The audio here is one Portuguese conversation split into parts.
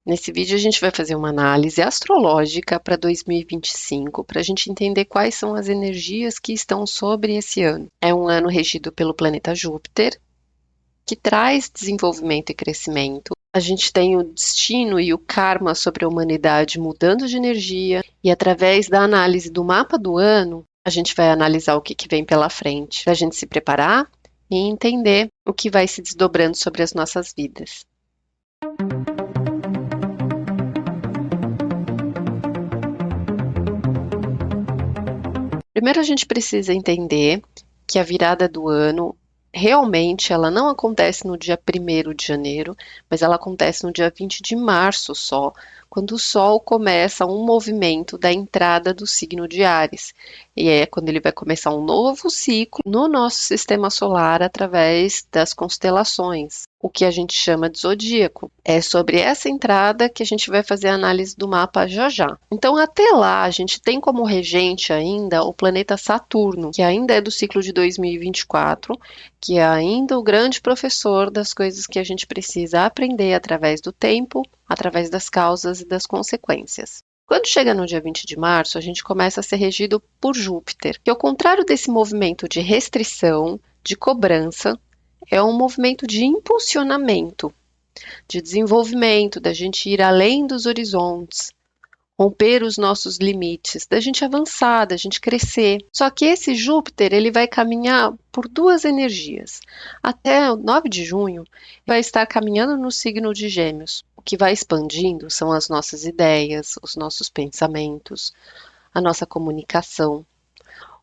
Nesse vídeo a gente vai fazer uma análise astrológica para 2025, para a gente entender quais são as energias que estão sobre esse ano. É um ano regido pelo planeta Júpiter, que traz desenvolvimento e crescimento. A gente tem o destino e o karma sobre a humanidade mudando de energia, e através da análise do mapa do ano, a gente vai analisar o que vem pela frente, para a gente se preparar e entender o que vai se desdobrando sobre as nossas vidas. Primeiro a gente precisa entender que a virada do ano realmente ela não acontece no dia 1º de janeiro, mas ela acontece no dia 20 de março só, quando o Sol começa um movimento da entrada do signo de Áries. E é quando ele vai começar um novo ciclo no nosso sistema solar através das constelações, o que a gente chama de zodíaco. É sobre essa entrada que a gente vai fazer a análise do mapa já já. Então, até lá, a gente tem como regente ainda o planeta Saturno, que ainda é do ciclo de 2024, que é ainda o grande professor das coisas que a gente precisa aprender através do tempo, através das causas e das consequências. Quando chega no dia 20 de março, a gente começa a ser regido por Júpiter, que ao contrário desse movimento de restrição, de cobrança, é um movimento de impulsionamento, de desenvolvimento, da gente ir além dos horizontes, romper os nossos limites, da gente avançar, da gente crescer. Só que esse Júpiter, ele vai caminhar por duas energias. Até o 9 de junho, vai estar caminhando no signo de Gêmeos. O que vai expandindo são as nossas ideias, os nossos pensamentos, a nossa comunicação,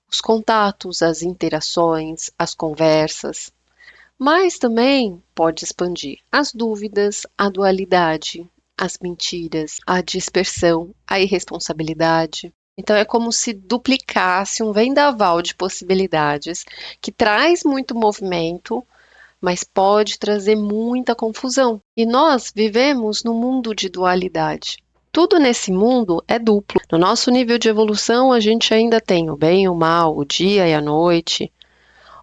os contatos, as interações, as conversas. Mas também pode expandir as dúvidas, a dualidade, as mentiras, a dispersão, a irresponsabilidade. Então é como se duplicasse um vendaval de possibilidades que traz muito movimento, mas pode trazer muita confusão. E nós vivemos num mundo de dualidade. Tudo nesse mundo é duplo. No nosso nível de evolução, a gente ainda tem o bem e o mal, o dia e a noite,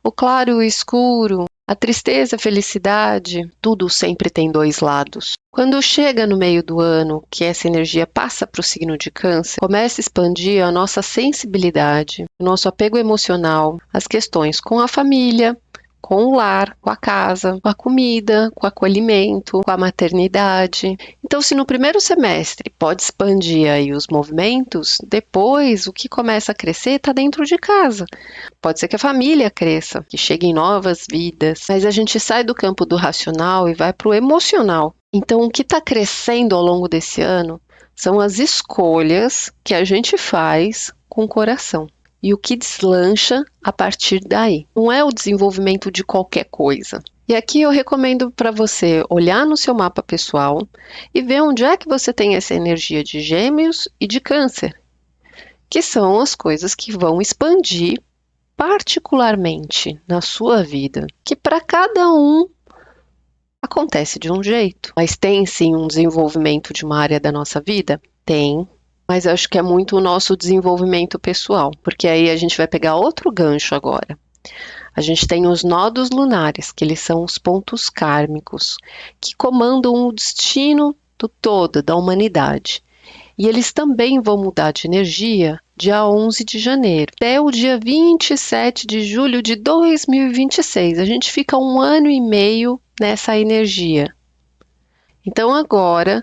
o claro e o escuro, a tristeza, a felicidade, tudo sempre tem dois lados. Quando chega no meio do ano, que essa energia passa para o signo de Câncer, começa a expandir a nossa sensibilidade, o nosso apego emocional, as questões com a família, com o lar, com a casa, com a comida, com o acolhimento, com a maternidade. Então, se no primeiro semestre pode expandir aí os movimentos, depois o que começa a crescer está dentro de casa. Pode ser que a família cresça, que cheguem novas vidas, mas a gente sai do campo do racional e vai para o emocional. Então, o que está crescendo ao longo desse ano são as escolhas que a gente faz com o coração. E o que deslancha a partir daí. Não é o desenvolvimento de qualquer coisa. E aqui eu recomendo para você olhar no seu mapa pessoal e ver onde é que você tem essa energia de Gêmeos e de Câncer, que são as coisas que vão expandir particularmente na sua vida, que para cada um acontece de um jeito. Mas tem sim um desenvolvimento de uma área da nossa vida? Tem. Mas eu acho que é muito o nosso desenvolvimento pessoal, porque aí a gente vai pegar outro gancho agora. A gente tem os nodos lunares, que eles são os pontos kármicos, que comandam o destino do todo, da humanidade. E eles também vão mudar de energia dia 11 de janeiro, até o dia 27 de julho de 2026. A gente fica 1 ano e meio nessa energia. Então agora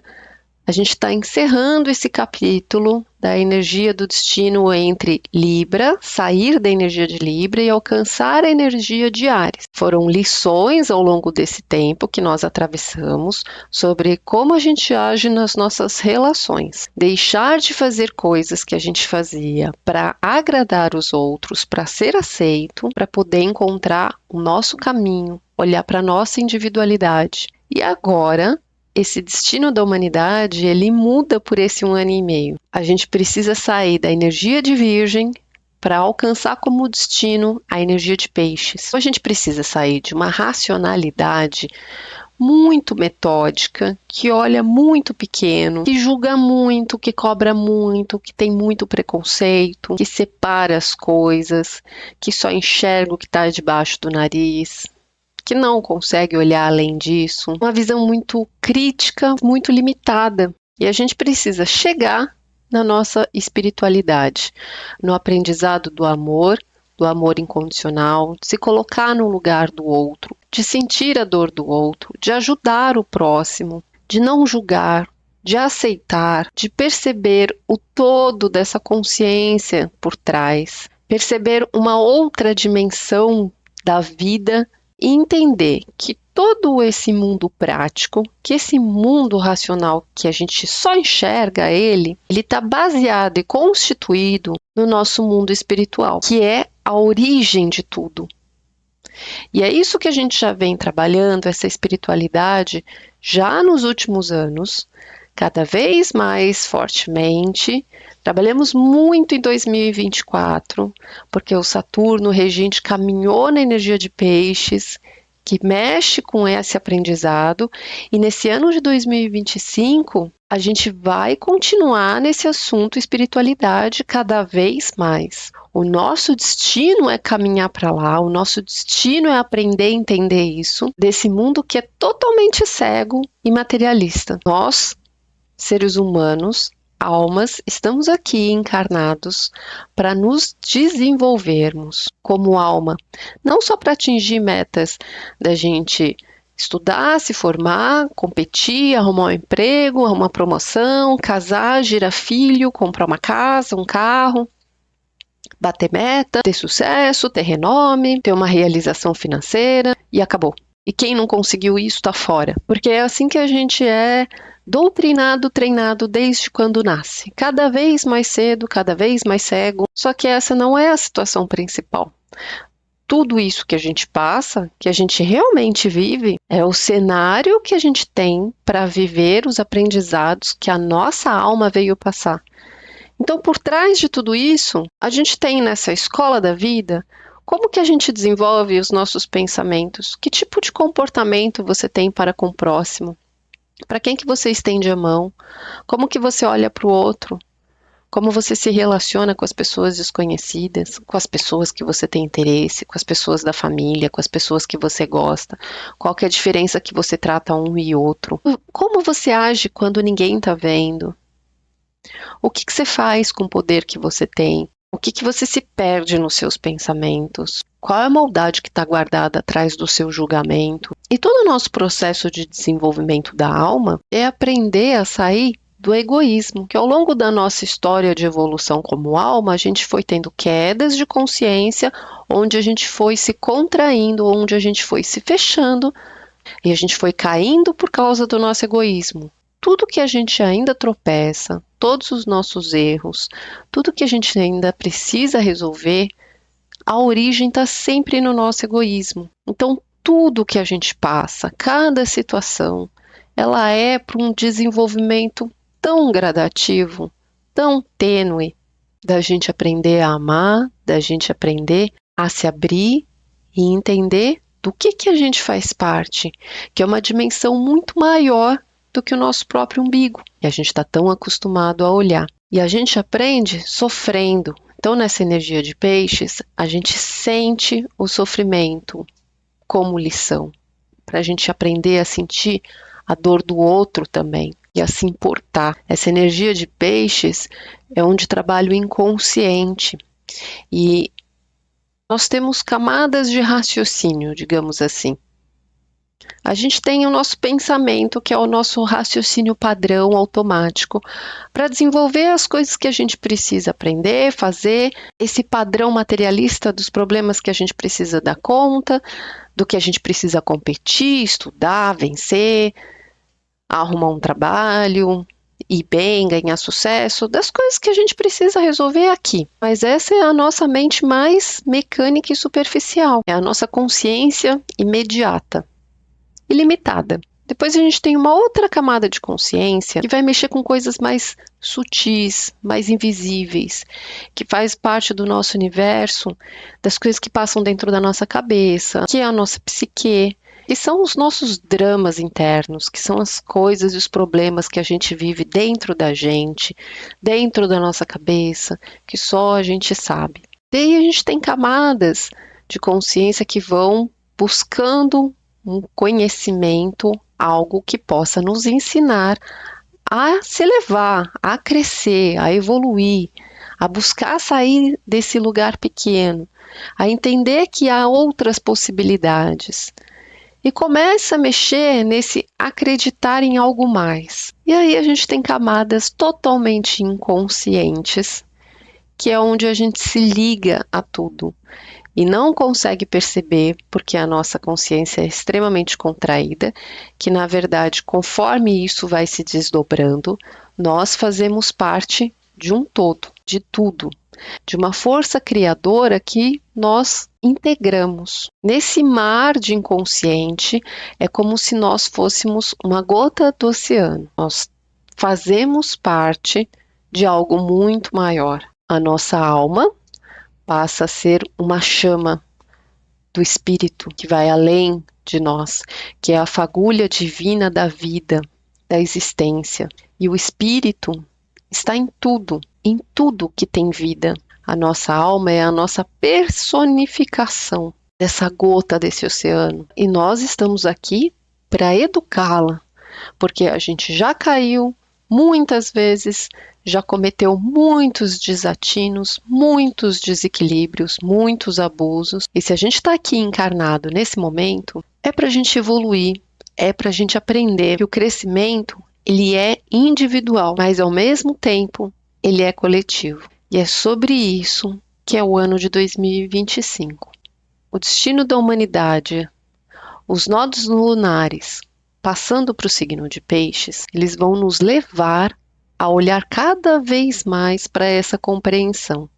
a gente está encerrando esse capítulo da energia do destino entre Libra, sair da energia de Libra e alcançar a energia de Áries. Foram lições ao longo desse tempo que nós atravessamos sobre como a gente age nas nossas relações. Deixar de fazer coisas que a gente fazia para agradar os outros, para ser aceito, para poder encontrar o nosso caminho, olhar para a nossa individualidade. E agora esse destino da humanidade, ele muda por esse 1 ano e meio. A gente precisa sair da energia de Virgem para alcançar como destino a energia de Peixes. Então, a gente precisa sair de uma racionalidade muito metódica, que olha muito pequeno, que julga muito, que cobra muito, que tem muito preconceito, que separa as coisas, que só enxerga o que está debaixo do nariz. que não consegue olhar além disso, uma visão muito crítica, muito limitada. E a gente precisa chegar na nossa espiritualidade, no aprendizado do amor incondicional, de se colocar no lugar do outro, de sentir a dor do outro, de ajudar o próximo, de não julgar, de aceitar, de perceber o todo dessa consciência por trás, perceber uma outra dimensão da vida e entender que todo esse mundo prático, que esse mundo racional que a gente só enxerga ele está baseado e constituído no nosso mundo espiritual, que é a origem de tudo. E é isso que a gente já vem trabalhando, essa espiritualidade, já nos últimos anos, cada vez mais fortemente. Trabalhamos muito em 2024, porque o Saturno regente caminhou na energia de Peixes, que mexe com esse aprendizado, e nesse ano de 2025, a gente vai continuar nesse assunto espiritualidade cada vez mais. O nosso destino é caminhar para lá, o nosso destino é aprender a entender isso, desse mundo que é totalmente cego e materialista. Nós, seres humanos, almas, estamos aqui encarnados para nos desenvolvermos como alma, não só para atingir metas da gente estudar, se formar, competir, arrumar um emprego, arrumar uma promoção, casar, gerar filho, comprar uma casa, um carro, bater meta, ter sucesso, ter renome, ter uma realização financeira e acabou. E quem não conseguiu isso está fora, porque é assim que a gente é doutrinado, treinado desde quando nasce. Cada vez mais cedo, cada vez mais cego. Só que essa não é a situação principal. Tudo isso que a gente passa, que a gente realmente vive, é o cenário que a gente tem para viver os aprendizados que a nossa alma veio passar. Então, por trás de tudo isso, a gente tem nessa escola da vida, como que a gente desenvolve os nossos pensamentos? Que tipo de comportamento você tem para com o próximo? Para quem que você estende a mão? Como que você olha para o outro? Como você se relaciona com as pessoas desconhecidas, com as pessoas que você tem interesse, com as pessoas da família, com as pessoas que você gosta? Qual que é a diferença que você trata um e outro? Como você age quando ninguém está vendo? O que que você faz com o poder que você tem? O que que você se perde nos seus pensamentos? Qual é a maldade que está guardada atrás do seu julgamento? E todo o nosso processo de desenvolvimento da alma é aprender a sair do egoísmo, que ao longo da nossa história de evolução como alma, a gente foi tendo quedas de consciência, onde a gente foi se contraindo, onde a gente foi se fechando, e a gente foi caindo por causa do nosso egoísmo. Tudo que a gente ainda tropeça, todos os nossos erros, tudo que a gente ainda precisa resolver, a origem está sempre no nosso egoísmo. Então, tudo que a gente passa, cada situação, ela é para um desenvolvimento tão gradativo, tão tênue, da gente aprender a amar, da gente aprender a se abrir e entender do que a gente faz parte, que é uma dimensão muito maior do que o nosso próprio umbigo. E a gente está tão acostumado a olhar. E a gente aprende sofrendo. Então, nessa energia de Peixes, a gente sente o sofrimento como lição, para a gente aprender a sentir a dor do outro também e a se importar. Essa energia de Peixes é onde trabalha o inconsciente. E nós temos camadas de raciocínio, digamos assim. A gente tem o nosso pensamento, que é o nosso raciocínio padrão automático, para desenvolver as coisas que a gente precisa aprender, fazer, esse padrão materialista dos problemas que a gente precisa dar conta, do que a gente precisa competir, estudar, vencer, arrumar um trabalho, ir bem, ganhar sucesso, das coisas que a gente precisa resolver aqui. Mas essa é a nossa mente mais mecânica e superficial, é a nossa consciência imediata. Ilimitada. Depois a gente tem uma outra camada de consciência que vai mexer com coisas mais sutis, mais invisíveis, que faz parte do nosso universo, das coisas que passam dentro da nossa cabeça, que é a nossa psique, que são os nossos dramas internos, que são as coisas e os problemas que a gente vive dentro da gente, dentro da nossa cabeça, que só a gente sabe. Daí a gente tem camadas de consciência que vão buscando um conhecimento, algo que possa nos ensinar a se elevar, a crescer, a evoluir, a buscar sair desse lugar pequeno, a entender que há outras possibilidades. E começa a mexer nesse acreditar em algo mais. E aí a gente tem camadas totalmente inconscientes, que é onde a gente se liga a tudo e não consegue perceber, porque a nossa consciência é extremamente contraída, que na verdade, conforme isso vai se desdobrando, nós fazemos parte de um todo, de tudo, de uma força criadora que nós integramos. Nesse mar de inconsciente, é como se nós fôssemos uma gota do oceano. Nós fazemos parte de algo muito maior. A nossa alma passa a ser uma chama do espírito que vai além de nós, que é a fagulha divina da vida, da existência. E o espírito está em tudo que tem vida. A nossa alma é a nossa personificação dessa gota desse oceano. E nós estamos aqui para educá-la, porque a gente já caiu muitas vezes, já cometeu muitos desatinos, muitos desequilíbrios, muitos abusos. E se a gente está aqui encarnado nesse momento, é para a gente evoluir, é para a gente aprender que o crescimento ele é individual, mas ao mesmo tempo ele é coletivo. E é sobre isso que é o ano de 2025. O destino da humanidade, os nodos lunares, passando para o signo de Peixes, eles vão nos levar a olhar cada vez mais para essa compreensão,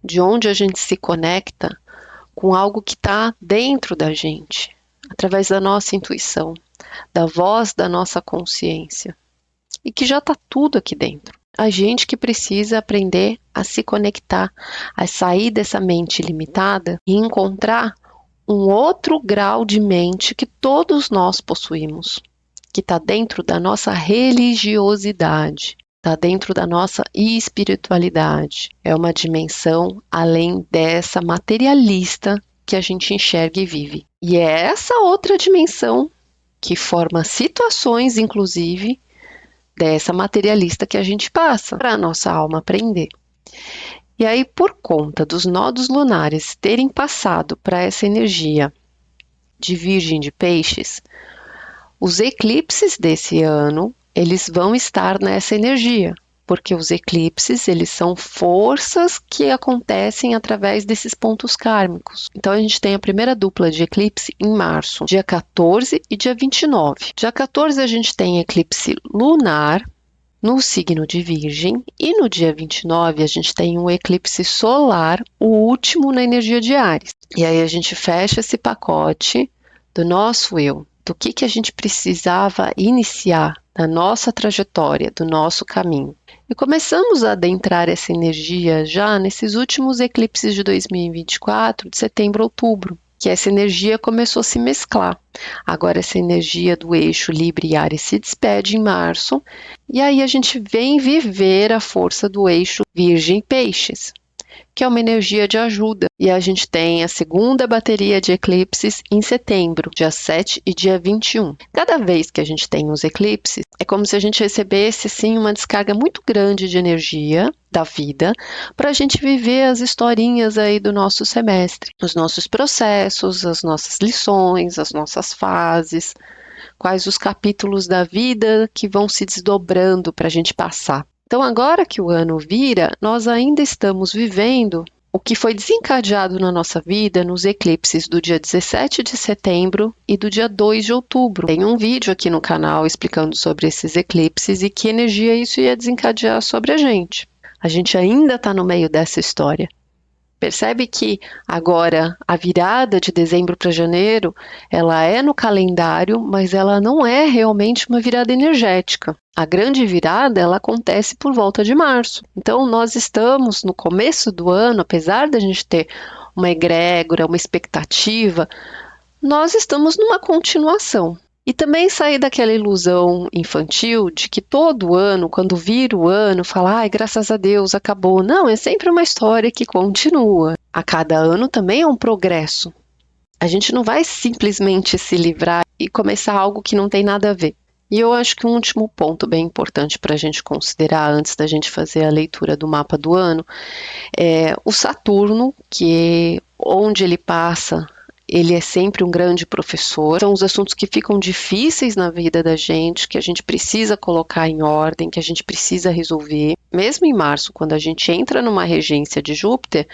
de onde a gente se conecta com algo que está dentro da gente, através da nossa intuição, da voz da nossa consciência, e que já está tudo aqui dentro. A gente que precisa aprender a se conectar, a sair dessa mente limitada e encontrar um outro grau de mente que todos nós possuímos, que está dentro da nossa religiosidade, está dentro da nossa espiritualidade. É uma dimensão além dessa materialista que a gente enxerga e vive. E é essa outra dimensão que forma situações, inclusive, dessa materialista que a gente passa para a nossa alma aprender. E aí, por conta dos nodos lunares terem passado para essa energia de Virgem de Peixes, os eclipses desse ano, eles vão estar nessa energia, porque os eclipses, eles são forças que acontecem através desses pontos kármicos. Então, a gente tem a primeira dupla de eclipse em março, dia 14 e dia 29. Dia 14 a gente tem eclipse lunar no signo de Virgem e no dia 29 a gente tem um eclipse solar, o último na energia de Áries. E aí a gente fecha esse pacote do nosso eu, do que a gente precisava iniciar na nossa trajetória, do nosso caminho. E começamos a adentrar essa energia já nesses últimos eclipses de 2024, de setembro a outubro, que essa energia começou a se mesclar. Agora essa energia do eixo Libra e Áries se despede em março, e aí a gente vem viver a força do eixo Virgem Peixes, que é uma energia de ajuda. E a gente tem a segunda bateria de eclipses em setembro, dia 7 e dia 21. Cada vez que a gente tem os eclipses, é como se a gente recebesse assim, uma descarga muito grande de energia da vida para a gente viver as historinhas aí do nosso semestre, os nossos processos, as nossas lições, as nossas fases, quais os capítulos da vida que vão se desdobrando para a gente passar. Então, agora que o ano vira, nós ainda estamos vivendo o que foi desencadeado na nossa vida nos eclipses do dia 17 de setembro e do dia 2 de outubro. Tem um vídeo aqui no canal explicando sobre esses eclipses e que energia isso ia desencadear sobre a gente. A gente ainda está no meio dessa história. Percebe que agora a virada de dezembro para janeiro, ela é no calendário, mas ela não é realmente uma virada energética. A grande virada, ela acontece por volta de março. Então, nós estamos no começo do ano, apesar da gente ter uma egrégora, uma expectativa, nós estamos numa continuação. E também sair daquela ilusão infantil de que todo ano, quando vira o ano, fala, ai, graças a Deus, acabou. Não, é sempre uma história que continua. A cada ano também é um progresso. A gente não vai simplesmente se livrar e começar algo que não tem nada a ver. E eu acho que um último ponto bem importante para a gente considerar antes da gente fazer a leitura do mapa do ano é o Saturno, que onde ele passa, ele é sempre um grande professor. São os assuntos que ficam difíceis na vida da gente, que a gente precisa colocar em ordem, que a gente precisa resolver. Mesmo em março, quando a gente entra numa regência de Júpiter,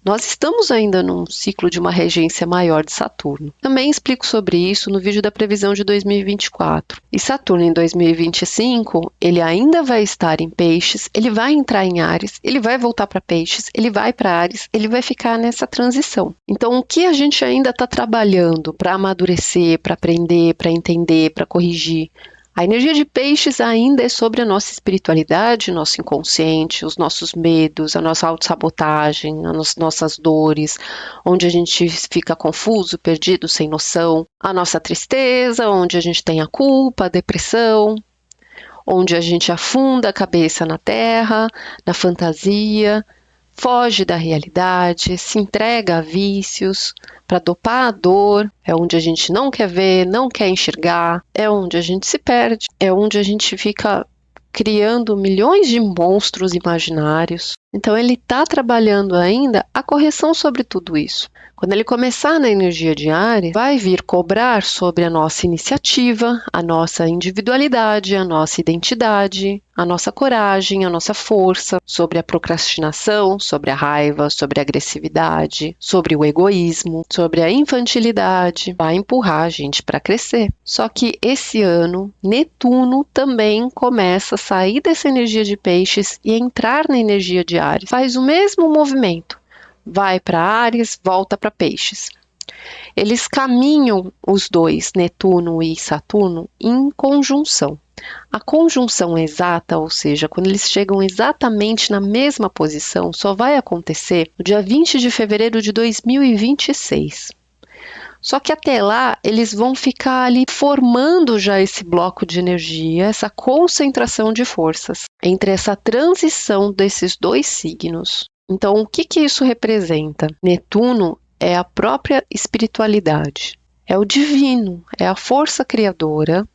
nós estamos ainda num ciclo de uma regência maior de Saturno. Também explico sobre isso no vídeo da previsão de 2024. E Saturno em 2025, ele ainda vai estar em Peixes, ele vai entrar em Áries, ele vai voltar para Peixes, ele vai para Áries, ele vai ficar nessa transição. Então, o que a gente ainda está trabalhando para amadurecer, para aprender, para entender, para corrigir? A energia de Peixes ainda é sobre a nossa espiritualidade, nosso inconsciente, os nossos medos, a nossa autossabotagem, as nossas dores, onde a gente fica confuso, perdido, sem noção, a nossa tristeza, onde a gente tem a culpa, a depressão, onde a gente afunda a cabeça na terra, na fantasia, foge da realidade, se entrega a vícios para dopar a dor, é onde a gente não quer ver, não quer enxergar, é onde a gente se perde, é onde a gente fica criando milhões de monstros imaginários. Então ele está trabalhando ainda a correção sobre tudo isso. Quando ele começar na energia de Áries, vai vir cobrar sobre a nossa iniciativa, a nossa individualidade, a nossa identidade, a nossa coragem, a nossa força, sobre a procrastinação, sobre a raiva, sobre a agressividade, sobre o egoísmo, sobre a infantilidade. Vai empurrar a gente para crescer. Só que esse ano, Netuno também começa a sair dessa energia de Peixes e entrar na energia de Áries. Faz o mesmo movimento. Vai para Áries, volta para Peixes. Eles caminham, os dois, Netuno e Saturno, em conjunção. A conjunção exata, ou seja, quando eles chegam exatamente na mesma posição, só vai acontecer no dia 20 de fevereiro de 2026. Só que até lá, eles vão ficar ali formando já esse bloco de energia, essa concentração de forças entre essa transição desses dois signos. Então, o que isso representa? Netuno é a própria espiritualidade, é o divino, é a força criadora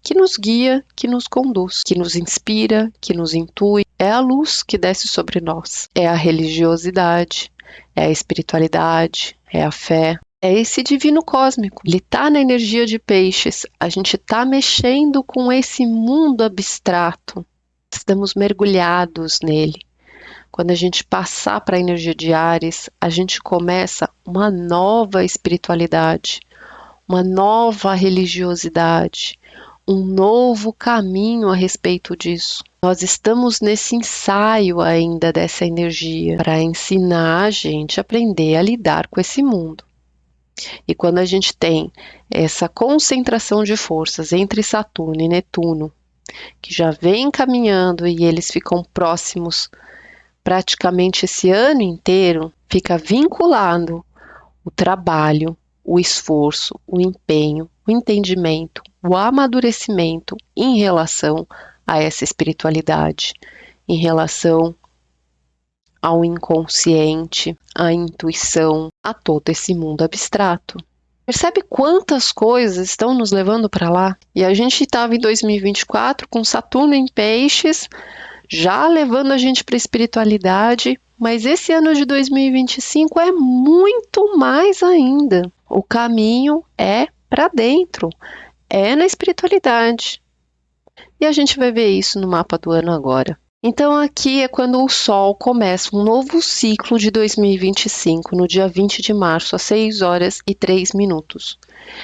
que nos guia, que nos conduz, que nos inspira, que nos intui, é a luz que desce sobre nós, é a religiosidade, é a espiritualidade, é a fé, é esse divino cósmico. Ele está na energia de Peixes, a gente está mexendo com esse mundo abstrato, estamos mergulhados nele. Quando a gente passar para a energia de Áries, a gente começa uma nova espiritualidade, uma nova religiosidade, um novo caminho a respeito disso. Nós estamos nesse ensaio ainda dessa energia para ensinar a gente a aprender a lidar com esse mundo. E quando a gente tem essa concentração de forças entre Saturno e Netuno, que já vem caminhando e eles ficam próximos praticamente esse ano inteiro, fica vinculado o trabalho, o esforço, o empenho, o entendimento, o amadurecimento em relação a essa espiritualidade, em relação ao inconsciente, à intuição, a todo esse mundo abstrato. Percebe quantas coisas estão nos levando para lá? E a gente estava em 2024 com Saturno em Peixes, já levando a gente para a espiritualidade, mas esse ano de 2025 é muito mais ainda. O caminho é para dentro, é na espiritualidade. E a gente vai ver isso no mapa do ano agora. Então aqui é quando o Sol começa um novo ciclo de 2025, no dia 20 de março, às 6 horas e 3 minutos.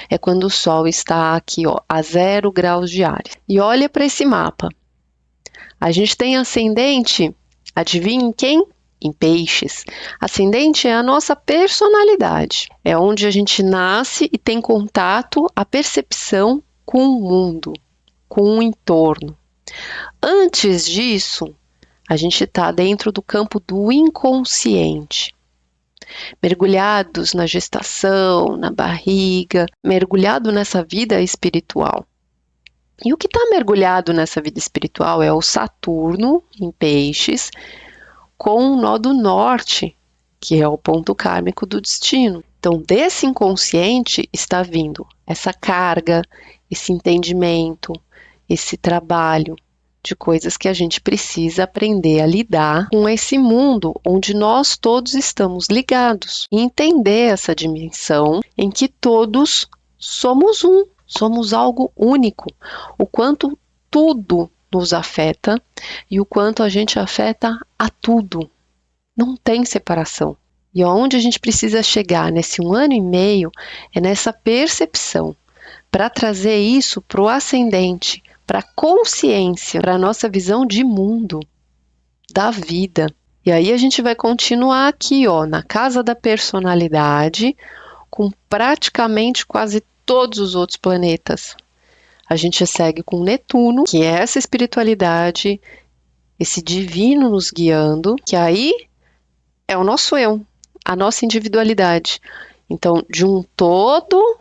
É quando o Sol está aqui, ó, a 0 graus de Áries. E olha para esse mapa. A gente tem ascendente, adivinha em quem? Em Peixes. Ascendente é a nossa personalidade. É onde a gente nasce e tem contato, a percepção com o mundo, com o entorno. Antes disso, a gente está dentro do campo do inconsciente. Mergulhados na gestação, na barriga, mergulhado nessa vida espiritual. E o que está mergulhado nessa vida espiritual é o Saturno em Peixes, com o nó do norte, que é o ponto kármico do destino. Então, desse inconsciente está vindo essa carga, esse entendimento, esse trabalho de coisas que a gente precisa aprender a lidar com esse mundo onde nós todos estamos ligados e entender essa dimensão em que todos somos um, somos algo único, o quanto tudo nos afeta e o quanto a gente afeta a tudo. Não tem separação. E aonde a gente precisa chegar nesse 1 ano e meio é nessa percepção, para trazer isso para o ascendente, para a consciência, para a nossa visão de mundo, da vida. E aí a gente vai continuar aqui, ó, na casa da personalidade, com praticamente quase todos os outros planetas. A gente segue com Netuno, que é essa espiritualidade, esse divino nos guiando, que aí é o nosso eu, a nossa individualidade. Então, de um todo,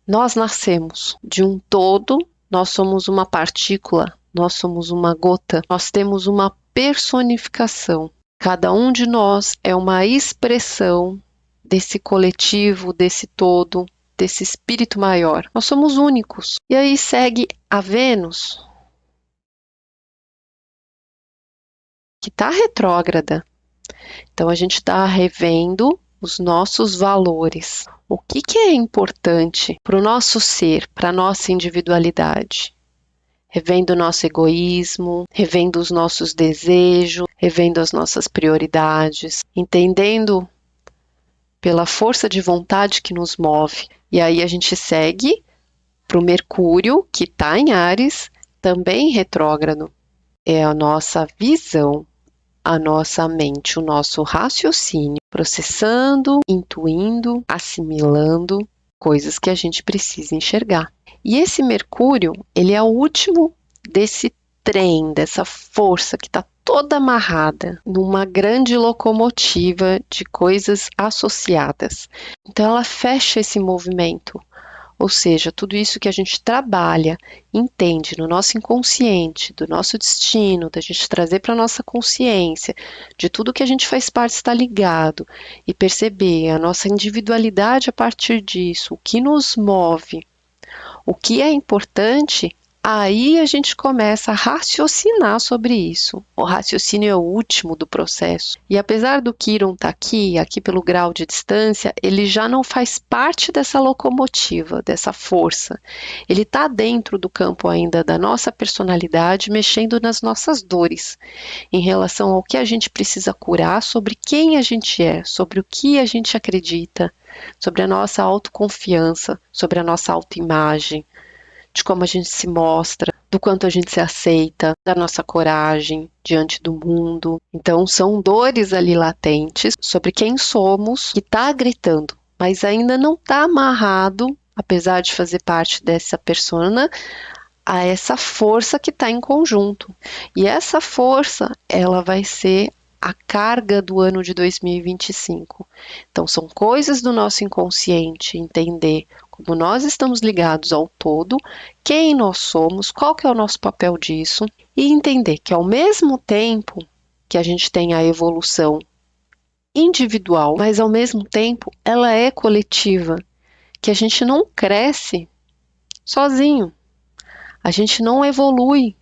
nós nascemos. De um todo, nós somos uma partícula, nós somos uma gota, nós temos uma personificação. Cada um de nós é uma expressão desse coletivo, desse todo, desse espírito maior. Nós somos únicos. E aí segue a Vênus, que está retrógrada. Então a gente está revendo os nossos valores. O que é importante para o nosso ser, para a nossa individualidade? Revendo o nosso egoísmo, revendo os nossos desejos, revendo as nossas prioridades, entendendo pela força de vontade que nos move. E aí a gente segue para o Mercúrio, que está em Áries, também retrógrado. É a nossa visão, a nossa mente, o nosso raciocínio, processando, intuindo, assimilando coisas que a gente precisa enxergar. E esse Mercúrio, ele é o último desse trem, dessa força que está toda amarrada numa grande locomotiva de coisas associadas. Então ela fecha esse movimento. Ou seja, tudo isso que a gente trabalha, entende no nosso inconsciente, do nosso destino, da gente trazer para a nossa consciência, de tudo que a gente faz parte estar ligado e perceber a nossa individualidade a partir disso, o que nos move, o que é importante, aí a gente começa a raciocinar sobre isso. O raciocínio é o último do processo. E apesar do Quirón estar aqui pelo grau de distância, ele já não faz parte dessa locomotiva, dessa força. Ele está dentro do campo ainda da nossa personalidade, mexendo nas nossas dores, em relação ao que a gente precisa curar, sobre quem a gente é, sobre o que a gente acredita, sobre a nossa autoconfiança, sobre a nossa autoimagem, de como a gente se mostra, do quanto a gente se aceita, da nossa coragem diante do mundo. Então, são dores ali latentes sobre quem somos, que está gritando, mas ainda não está amarrado, apesar de fazer parte dessa persona, a essa força que está em conjunto. E essa força, ela vai ser a carga do ano de 2025. Então, são coisas do nosso inconsciente, entender como nós estamos ligados ao todo, quem nós somos, qual que é o nosso papel disso, e entender que ao mesmo tempo que a gente tem a evolução individual, mas ao mesmo tempo ela é coletiva, que a gente não cresce sozinho, a gente não evolui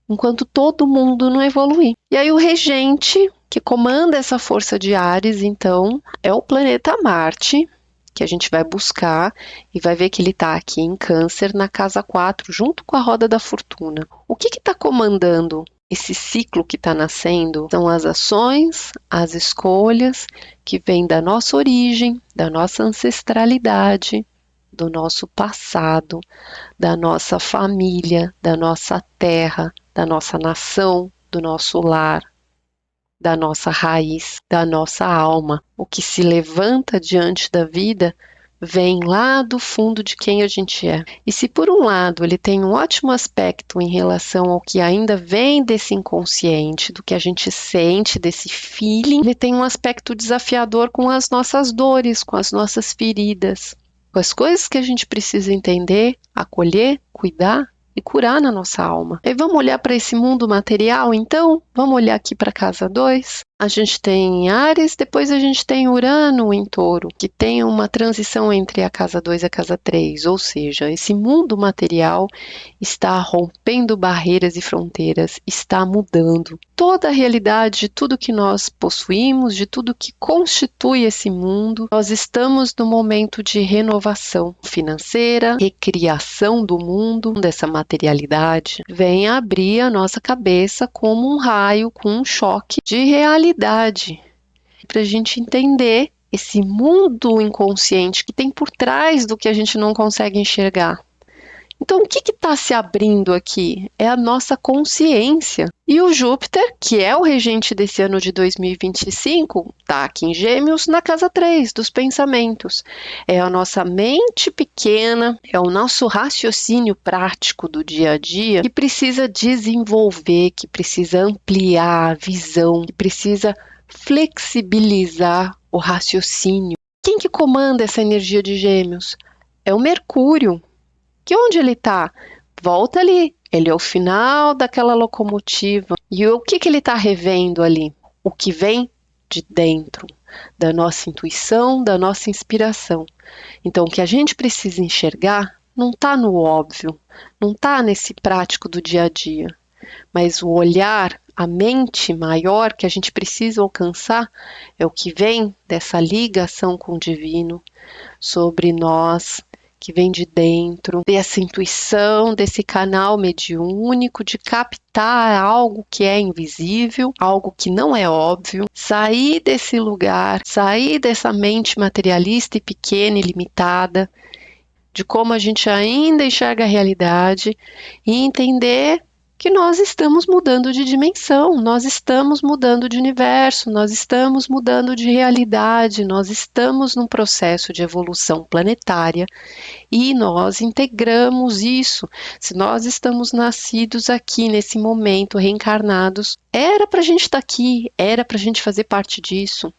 enquanto todo mundo não evoluir. E aí o regente que comanda essa força de Áries, então, é o planeta Marte, que a gente vai buscar e vai ver que ele está aqui em Câncer, na casa 4, junto com a roda da fortuna. O que está comandando esse ciclo que está nascendo? São as ações, as escolhas que vêm da nossa origem, da nossa ancestralidade, do nosso passado, da nossa família, da nossa terra, da nossa nação, do nosso lar, da nossa raiz, da nossa alma. O que se levanta diante da vida vem lá do fundo de quem a gente é. E se por um lado ele tem um ótimo aspecto em relação ao que ainda vem desse inconsciente, do que a gente sente, desse feeling, ele tem um aspecto desafiador com as nossas dores, com as nossas feridas, com as coisas que a gente precisa entender, acolher, cuidar e curar na nossa alma. E vamos olhar para esse mundo material, então? Vamos olhar aqui para a casa 2? a gente tem Áries, depois a gente tem Urano em Touro, que tem uma transição entre a casa 2 e a casa 3, ou seja, esse mundo material está rompendo barreiras e fronteiras, está mudando. Toda a realidade de tudo que nós possuímos, de tudo que constitui esse mundo, nós estamos no momento de renovação financeira, recriação do mundo, dessa materialidade. Vem abrir a nossa cabeça como um raio, com um choque de realidade, para a gente entender esse mundo inconsciente que tem por trás do que a gente não consegue enxergar. Então, o que está se abrindo aqui? É a nossa consciência. E o Júpiter, que é o regente desse ano de 2025, está aqui em Gêmeos, na casa 3, dos pensamentos. É a nossa mente pequena, é o nosso raciocínio prático do dia a dia que precisa desenvolver, que precisa ampliar a visão, que precisa flexibilizar o raciocínio. Quem que comanda essa energia de Gêmeos? É o Mercúrio. Que onde ele está? Volta ali. Ele é o final daquela locomotiva. E o que ele está revendo ali? O que vem de dentro, da nossa intuição, da nossa inspiração. Então, o que a gente precisa enxergar não está no óbvio, não está nesse prático do dia a dia. Mas o olhar, a mente maior que a gente precisa alcançar é o que vem dessa ligação com o divino sobre nós, que vem de dentro, dessa intuição, desse canal mediúnico de captar algo que é invisível, algo que não é óbvio, sair desse lugar, sair dessa mente materialista e pequena e limitada, de como a gente ainda enxerga a realidade e entender que nós estamos mudando de dimensão, nós estamos mudando de universo, nós estamos mudando de realidade, nós estamos num processo de evolução planetária e nós integramos isso. Se nós estamos nascidos aqui nesse momento, reencarnados, era para a gente estar aqui, era para a gente fazer parte disso.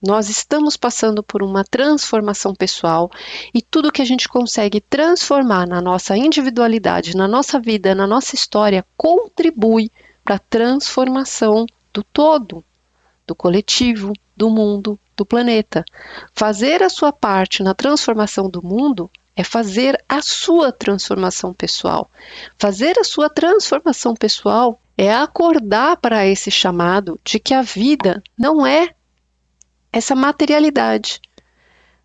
Nós estamos passando por uma transformação pessoal e tudo que a gente consegue transformar na nossa individualidade, na nossa vida, na nossa história, contribui para a transformação do todo, do coletivo, do mundo, do planeta. Fazer a sua parte na transformação do mundo é fazer a sua transformação pessoal. Fazer a sua transformação pessoal é acordar para esse chamado de que a vida não é essa materialidade,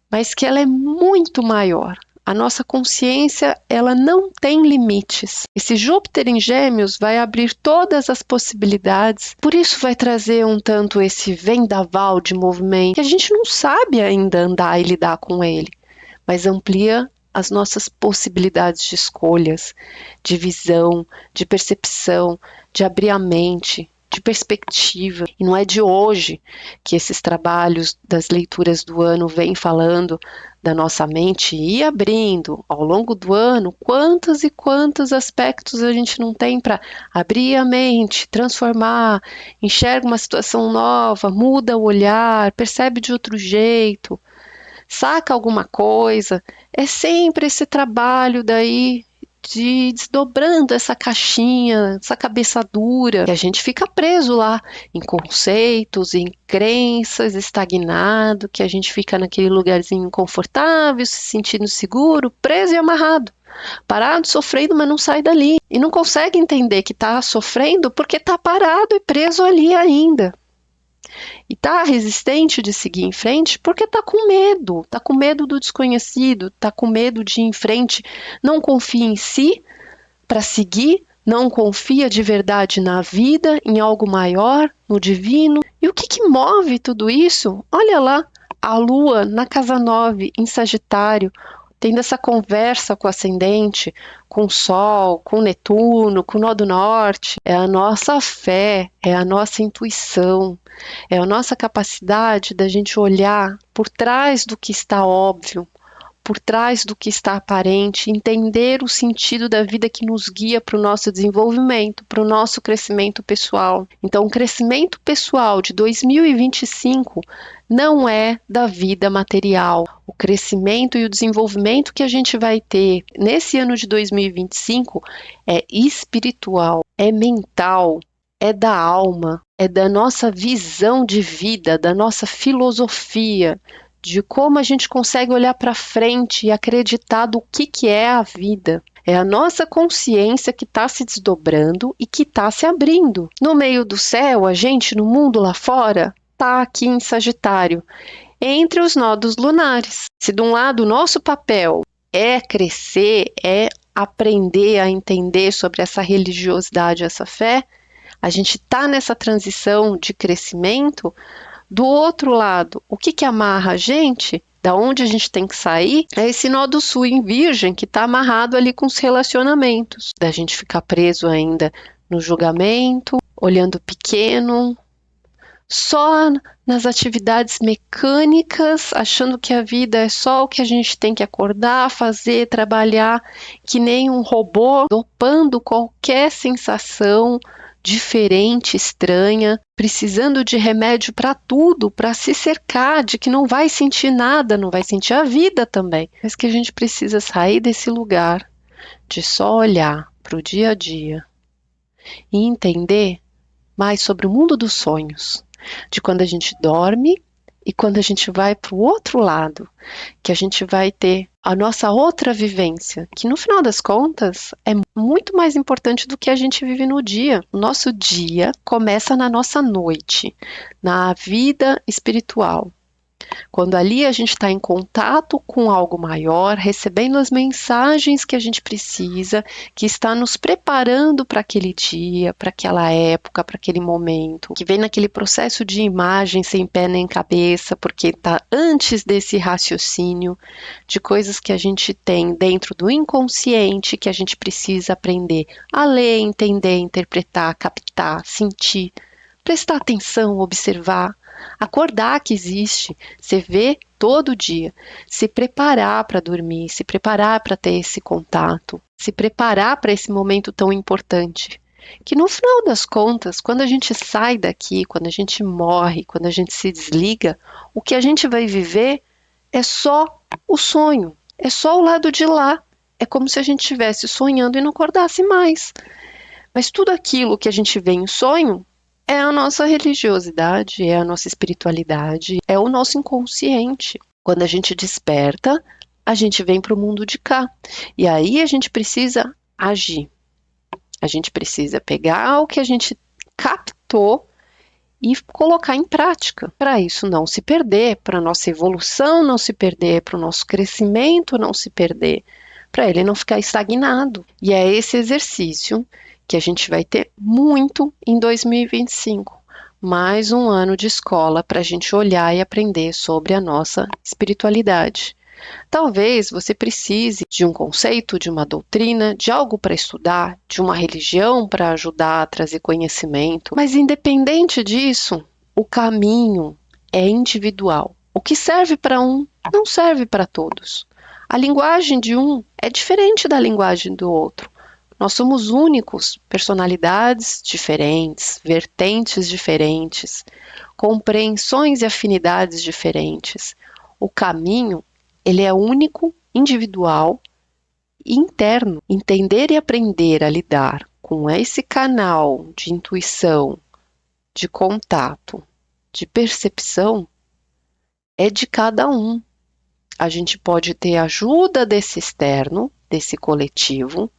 mas que ela é muito maior. A nossa consciência, ela não tem limites. Esse Júpiter em Gêmeos vai abrir todas as possibilidades, por isso vai trazer um tanto esse vendaval de movimento, que a gente não sabe ainda andar e lidar com ele, mas amplia as nossas possibilidades de escolhas, de visão, de percepção, de abrir a mente, de perspectiva. E não é de hoje que esses trabalhos das leituras do ano vêm falando da nossa mente e abrindo ao longo do ano quantos e quantos aspectos a gente não tem para abrir a mente, transformar, enxerga uma situação nova, muda o olhar, percebe de outro jeito, saca alguma coisa. É sempre esse trabalho daí de desdobrando essa caixinha, essa cabeça dura, que a gente fica preso lá em conceitos, em crenças, estagnado, que a gente fica naquele lugarzinho confortável, se sentindo seguro, preso e amarrado, parado, sofrendo, mas não sai dali. E não consegue entender que está sofrendo porque está parado e preso ali ainda. E está resistente de seguir em frente porque está com medo do desconhecido, está com medo de ir em frente, não confia em si para seguir, não confia de verdade na vida, em algo maior, no divino. E o que move tudo isso? Olha lá, a Lua na casa 9, em Sagitário, tendo essa conversa com o ascendente, com o Sol, com Netuno, com o Nó do Norte. É a nossa fé, é a nossa intuição, é a nossa capacidade da gente olhar por trás do que está óbvio, por trás do que está aparente, entender o sentido da vida que nos guia para o nosso desenvolvimento, para o nosso crescimento pessoal. Então, o crescimento pessoal de 2025 não é da vida material. O crescimento e o desenvolvimento que a gente vai ter nesse ano de 2025 é espiritual, é mental, é da alma, é da nossa visão de vida, da nossa filosofia, de como a gente consegue olhar para frente e acreditar do que é a vida. É a nossa consciência que está se desdobrando e que está se abrindo. No meio do céu, a gente, no mundo lá fora, está aqui em Sagitário, entre os nodos lunares. Se de um lado o nosso papel é crescer, é aprender a entender sobre essa religiosidade, essa fé, a gente está nessa transição de crescimento. Do outro lado, o que amarra a gente, da onde a gente tem que sair, é esse nó do sul em Virgem, que está amarrado ali com os relacionamentos. Da gente ficar preso ainda no julgamento, olhando pequeno, só nas atividades mecânicas, achando que a vida é só o que a gente tem que acordar, fazer, trabalhar, que nem um robô, dopando qualquer sensação diferente, estranha, precisando de remédio para tudo, para se cercar de que não vai sentir nada, não vai sentir a vida também. Mas que a gente precisa sair desse lugar de só olhar para o dia a dia e entender mais sobre o mundo dos sonhos, de quando a gente dorme e quando a gente vai para o outro lado, que a gente vai ter a nossa outra vivência, que no final das contas é muito mais importante do que a gente vive no dia. O nosso dia começa na nossa noite, na vida espiritual. Quando ali a gente está em contato com algo maior, recebendo as mensagens que a gente precisa, que está nos preparando para aquele dia, para aquela época, para aquele momento, que vem naquele processo de imagem sem pé nem cabeça, porque está antes desse raciocínio de coisas que a gente tem dentro do inconsciente, que a gente precisa aprender a ler, entender, interpretar, captar, sentir, prestar atenção, observar. Acordar que existe, você vê todo dia, se preparar para dormir, se preparar para ter esse contato, se preparar para esse momento tão importante, que no final das contas, quando a gente sai daqui, quando a gente morre, quando a gente se desliga, o que a gente vai viver é só o sonho, é só o lado de lá, é como se a gente estivesse sonhando e não acordasse mais. Mas tudo aquilo que a gente vê em sonho é a nossa religiosidade, é a nossa espiritualidade, é o nosso inconsciente. Quando a gente desperta, a gente vem para o mundo de cá. E aí a gente precisa agir. A gente precisa pegar o que a gente captou e colocar em prática, para isso não se perder, para a nossa evolução não se perder, para o nosso crescimento não se perder, para ele não ficar estagnado. E é esse exercício que a gente vai ter muito em 2025. Mais um ano de escola para a gente olhar e aprender sobre a nossa espiritualidade. Talvez você precise de um conceito, de uma doutrina, de algo para estudar, de uma religião para ajudar a trazer conhecimento, mas independente disso, o caminho é individual. O que serve para um não serve para todos. A linguagem de um é diferente da linguagem do outro. Nós somos únicos, personalidades diferentes, vertentes diferentes, compreensões e afinidades diferentes. O caminho, ele é único, individual e interno. Entender e aprender a lidar com esse canal de intuição, de contato, de percepção, é de cada um. A gente pode ter ajuda desse externo, desse coletivo,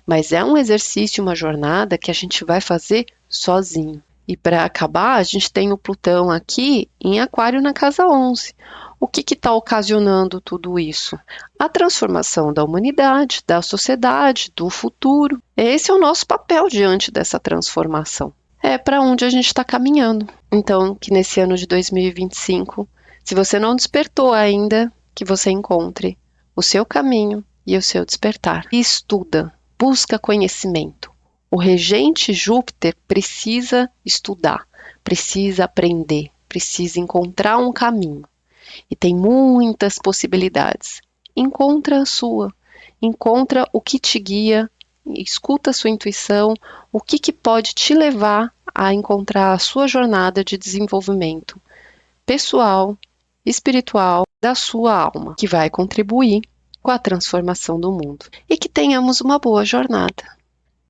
mas é um exercício, uma jornada que a gente vai fazer sozinho. E para acabar, a gente tem o Plutão aqui em Aquário na casa 11. O que está ocasionando tudo isso? A transformação da humanidade, da sociedade, do futuro. Esse é o nosso papel diante dessa transformação. É para onde a gente está caminhando. Então, que nesse ano de 2025, se você não despertou ainda, que você encontre o seu caminho e o seu despertar. E estuda. Busca conhecimento. O regente Júpiter precisa estudar, precisa aprender, precisa encontrar um caminho. E tem muitas possibilidades. Encontra a sua, encontra o que te guia, escuta a sua intuição, o que pode te levar a encontrar a sua jornada de desenvolvimento pessoal, espiritual, da sua alma, que vai contribuir com a transformação do mundo. E que tenhamos uma boa jornada.